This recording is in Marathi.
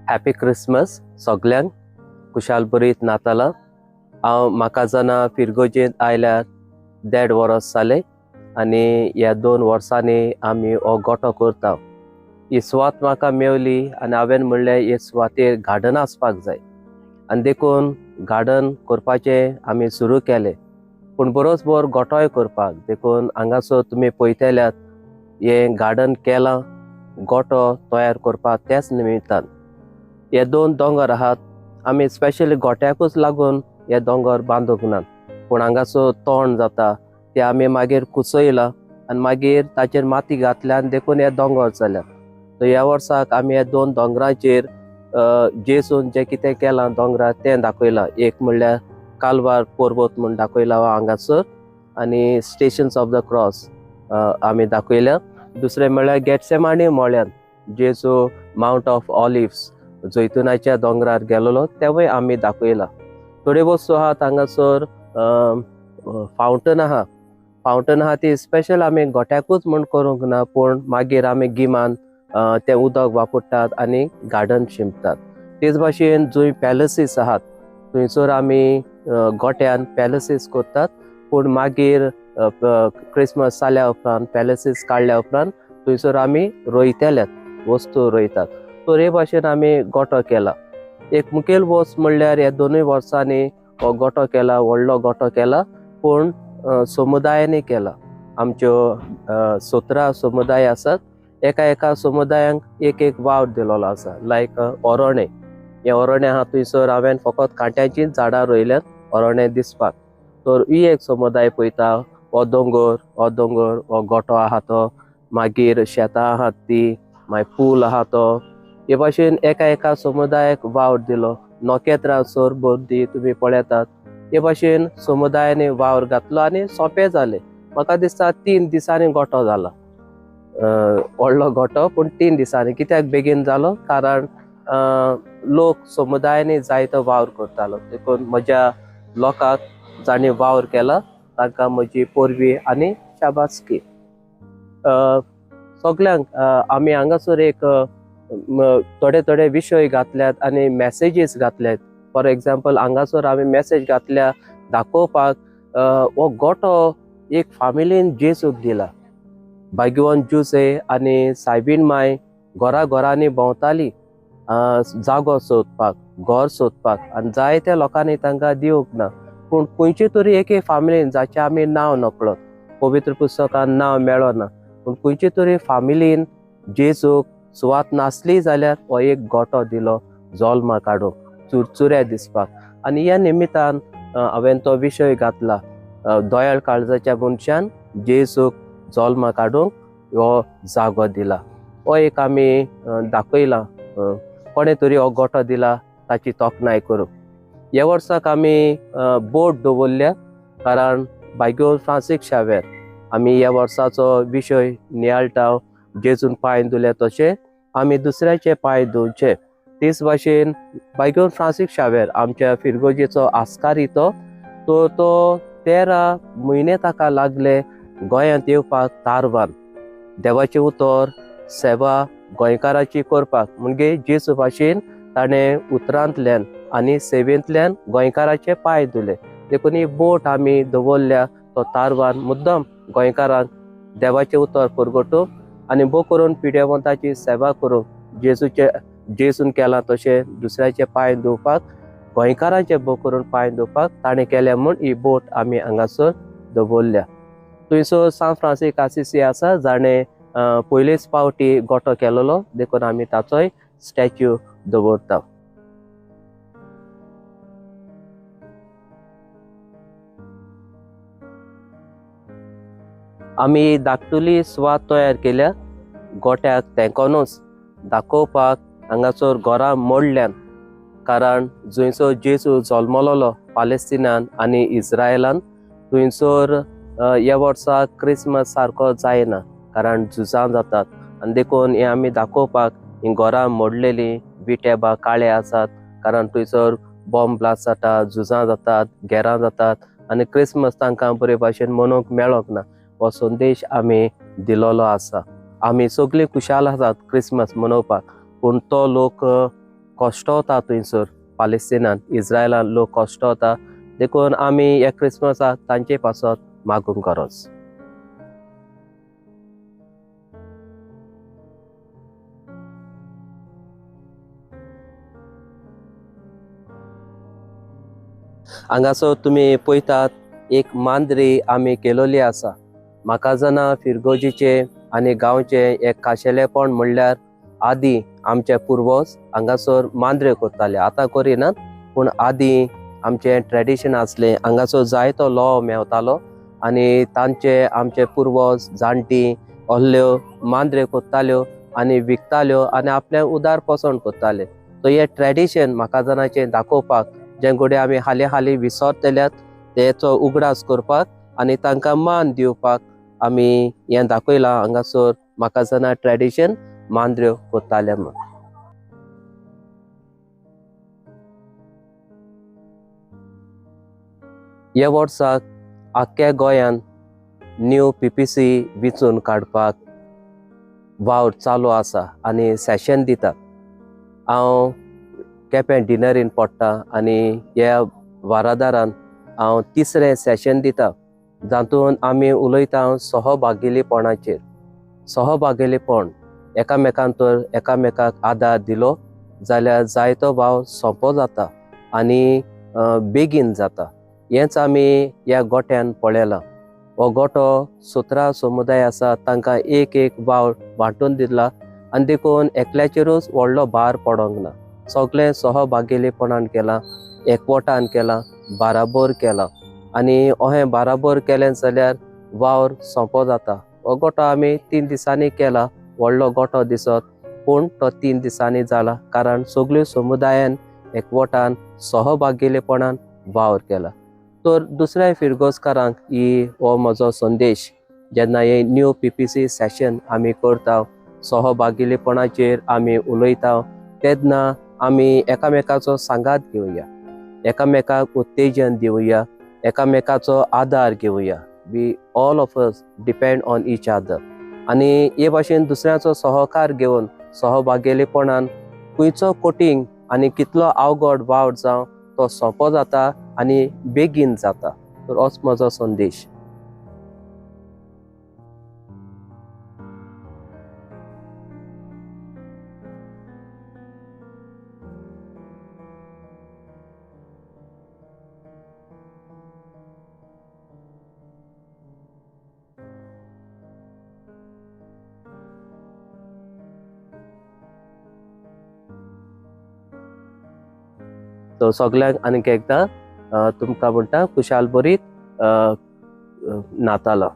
हॅपी क्रिसमस सगळ्यांक कुशाल बरीत नाताला। म्हाका जना फिरगोजेंत आयल्यार 1.5 वर्स जाले आनी ह्या 2 वर्सांनी आमी हो गोठो करता। ही सुवात म्हाका मेवली आनी हांवें म्हणलें हे सुवातेर गार्डन आसपाक जाय आनी देखून गार्डन करपाचें आमी सुरू केलें। पूण बरोच बोर गोठोय करपाक देखून हांगासर तुमी पळयतल्यात हे गार्डन केलां गोठो तयार करपाक त्याच निमित्तान। हे 2 दोंगर आहात, आमी स्पेशली गोठ्याकूच लागून हे दोंगर बांदूंक नात, पूण हांगासर तोंड जाता ते आमी मागीर कुसयला आनी मागीर ताचेर माती घातल्यान देखून हे दोंगर जाल्यात। सो ह्या वर्साक आमी हे 2 दोंगरांचेर जेसून जे कितें केलां दोंगरार तें दाखयलां। एक म्हणल्यार कालवार पर्वत म्हूण दाखयला हांगासर आनी स्टेशन्स ऑफ द क्रॉस आमी दाखयल्या। दुसरें म्हणल्यार गेटसेमानी मोळ्यान जेजू माउंट ऑफ ऑलिव्स जैतुनाच्या दोंगरार गेलोलो तेवूय आमी दाखयला। थोड्यो वस्तू आहात हांगासर फावंटन आहा ती स्पेशल आमी गोठ्याकूच म्हूण करूंक ना, पूण मागीर आमी गिमान तें उदक वापरतात आनी गार्डन शिंपतात। तेच भाशेन जंय पॅलसीस आहात थंयसर आमी गोठ्यान पॅलसीस करतात, पूण मागीर क्रिसमस जाल्या उपरांत पॅलसीस काडल्या उपरांत थंयसर आमी रोयतल्यात वस्तू रोयतात। तर हे भाशेन आमी गोठो केला। एक मुखेल वस्त म्हणल्यार ह्या 2 वर्सांनी हो गोठो केला, व्हडलो गोठो केला, पूण समुदायानी केला। आमच्यो 17 समुदाय आसात, एका समुदायांक एक वावर दिलेलो आसा, लायक ओरोणे। हे ओरोणे आहा थंयसर हांवें फकत कांट्याचींच झाडां रोयल्यात ओरोणे दिसपाक। तर ही एक समुदाय पळयता, हो दोंगर हो गोठो आहा तो, मागीर शेतां आहात ती, मागीर पूल आहा तो। हे भाशेन एका समुदायाक वावर दिलो। नोकेत्रां सरभोवती तुमी पळयतात हे भाशेन समुदायानी वावर घातलो आनी सोंपें जालें। म्हाका दिसता 3 दिसांनी गोठो जाला, व्हडलो गोठो, पूण 3 दिसांनी। कित्याक बेगीन जालो? कारण लोक समुदायानी जायतो वावर करतालो, देखून म्हज्या लोकांक जाणी वावर केला तांकां म्हजी पोरवी आनी शाबासकी। सगळ्यांक आमी हांगासर एक थोडे विशय घातल्यात आनी मॅसेजीस घातल्यात। फॉर एग्जाम्पल हांगासर आमी मॅसेज घातल्या दाखोवपाक हो गोठो एक फामिलीन जेसूक दिला। भाग्यवान जुसे आनी सायबीन माय घरांनी भोंवताली जागो सोदपाक, घर सोदपाक, आनी जायत्या लोकांनी तांकां दिवंक ना, पूण खंयचे तरी एके फामिलीन जाचें आमी नांव नकळत, पवित्र पुस्तकान नांव मेळना, पूण खंयचे तरी फामिलीन जेसूक सुवात नासली जाल्यार हो एक गोठो दिलो जल्मा काडूंक, चुरचुऱ्या दिसपाक। आनी ह्या निमित्तान हांवें तो विशय घातला, दोयाळ काळजाच्या मनशान जेसूक जल्मा काडूंक हो जागो दिला। हो एक आमी दाखयला, कोणे तरी हो गोठो दिला ताची तोखणाय करूंक। ह्या वर्साक आमी बोट दवरल्या, कारण भाग्यवान फ्रांसीस शावेर आमी ह्या वर्साचो विशय नियाळटाव जेजून पांय धुले तशें आमी दुसऱ्याचे पांय धुवचे। तेच भाशेन भाग्यवान फ्रांसीस शावेर आमच्या फिरगोजेचो आस्कारी तो 13 म्हयने ताका लागले गोंयांत येवपाक तारवान, देवाचें उतर सेवा गोंयकाराची करपाक। म्हणजे जेजू भाशेन ताणें उतरांतल्यान आनी सेवेंतल्यान गोंयकाराचे पांय धुले, देखून ही बोट आमी दवरल्या तो तारवान मुद्दम गोंयकारांक देवाचें उतर परगटूंक आनी भोव करून पिड्यावंताची सेवा करूंक, जेजून केलां तशें दुसऱ्याचे पांय धुवपाक, गोंयकारांचे भोव करून पांय धुवपाक ताणें केल्या म्हूण ही बोट आमी हांगासर दवरल्या। थंयसर सान फ्रांसीस आसिसी आसा, जाणें पयलेच फावटी गोठो केलोलो, देखून आमी ताचोय स्टॅच्यू दवरता। आमी धाकटुली सुवात तयार केल्या गोठ्याक तेंकोनूच दाखोवपाक हांगासर घरां मोडल्यान, कारण जंयसर जेजू जल्मलोलो पालेस्तिनान आनी इस्रायलान थंयसर ह्या वर्साक क्रिसमस सारको जायना, कारण झुजां जातात। आनी देखून हे आमी दाखोवपाक ही घरां मोडलेलीं, विटेबा काळे आसात, कारण थंयसर बॉम्ब ब्लास्ट जाता, झुजां जातात, घेरां जातात, आनी क्रिसमस तांकां बरे भाशेन मनोवंक मेळोंक ना, हो संदेश आमी दिलोलो आसा। आमी सगळीं खुशाल आसात क्रिसमस मनोवपाक, पूण तो लोक कश्ट होता थंयसर पालेस्तिनान इस्रायलान लोक कश्ट होता देखून आमी ह्या क्रिसमसाक तांचे पासत मागूंक गरज. हांगासर तुमी पळयतात एक मांद्री आमी केलोली आसा. म्हाका जाणा फिरगोजीचे आनी गांवचे एक खाशेलेपण म्हणल्यार आदी आमचे पुर्वज हांगासर मांद्रे करताले. आतां करिनात पूण आदी आमचे ट्रेडिशन आसले. हांगासर जायतो लोव मेवतालो आनी तांचे आमचे पुर्वज जाणटी ohल्यो मांद्रे करताल्यो आनी विकताल्यो आनी आपले उदारपोसण करताले. सो हे ट्रेडिशन म्हाका जाणाचे दाखोवपाक जे घोडे आमी हालीं विसरतल्यात तेचो उगडास करपाक आनी तांकां मान दिवपाक आमी हें दाखयलां हांगासर म्हाका जाणा ट्रेडिशन मांद्र्यो करताले म्हूण. ह्या वर्साक आख्ख्या गोंयान न्यू PPC विचून काडपाक वावर चालू आसा आनी सेशन दितात. हांव केपें डिनरीन पडटा आनी ह्या वारादारान हांव तिसरें सेशन दिता जातून आमी उलयता सहभागिलीपणाचेर. सहभागिलीपण एकामेकान तर एकामेकाक आदार दिलो जाल्यार जायतो भाव सोंपो जाता आनी बेगीन जाता. हेंच आमी ह्या गोठ्यान पळयलां. हो गोठो 17 समुदाय आसा तांकां एक एक वावर वांटून दिला आनी देखून एकल्याचेरूच व्हडलो भार पडोंक ना. सगळें सहभागिलीपणान केलां, एकवटान केलां, बाराबोर केलां आनी अहें बाराबोर केलें जाल्यार वावर सोंपो जाता. हो गोठो आमी 3 दिसांनी केला. व्हडलो गोठो दिसत पूण तो 3 दिसांनी जाला कारण सगळ्यो समुदायान एकवटान सहभागिलीपणान वावर केला. तर दुसऱ्या फिरगोजकारांक हो म्हजो संदेश जेन्ना हे न्यू PPC सेशन आमी करता सहभागिलीपणाचेर आमी उलयता तेन्ना आमी एकामेकाचो सांगात घेवया, एकामेकाक उत्तेजन दिवया, एकामेकाचो आदार घेवया. We all of us depend on each other आनी हे भाशेन दुसऱ्याचो सहकार घेवन सहभागिलीपणान खंयचो कठीण आनी कितलो अवघड वावर जावं तो सोंपो जाता आनी बेगीन जाता. तर होच म्हजो संदेश. तो सगळ्यांक आनीक एकदां तुमकां म्हणटा खुशाल बरीत नातालां.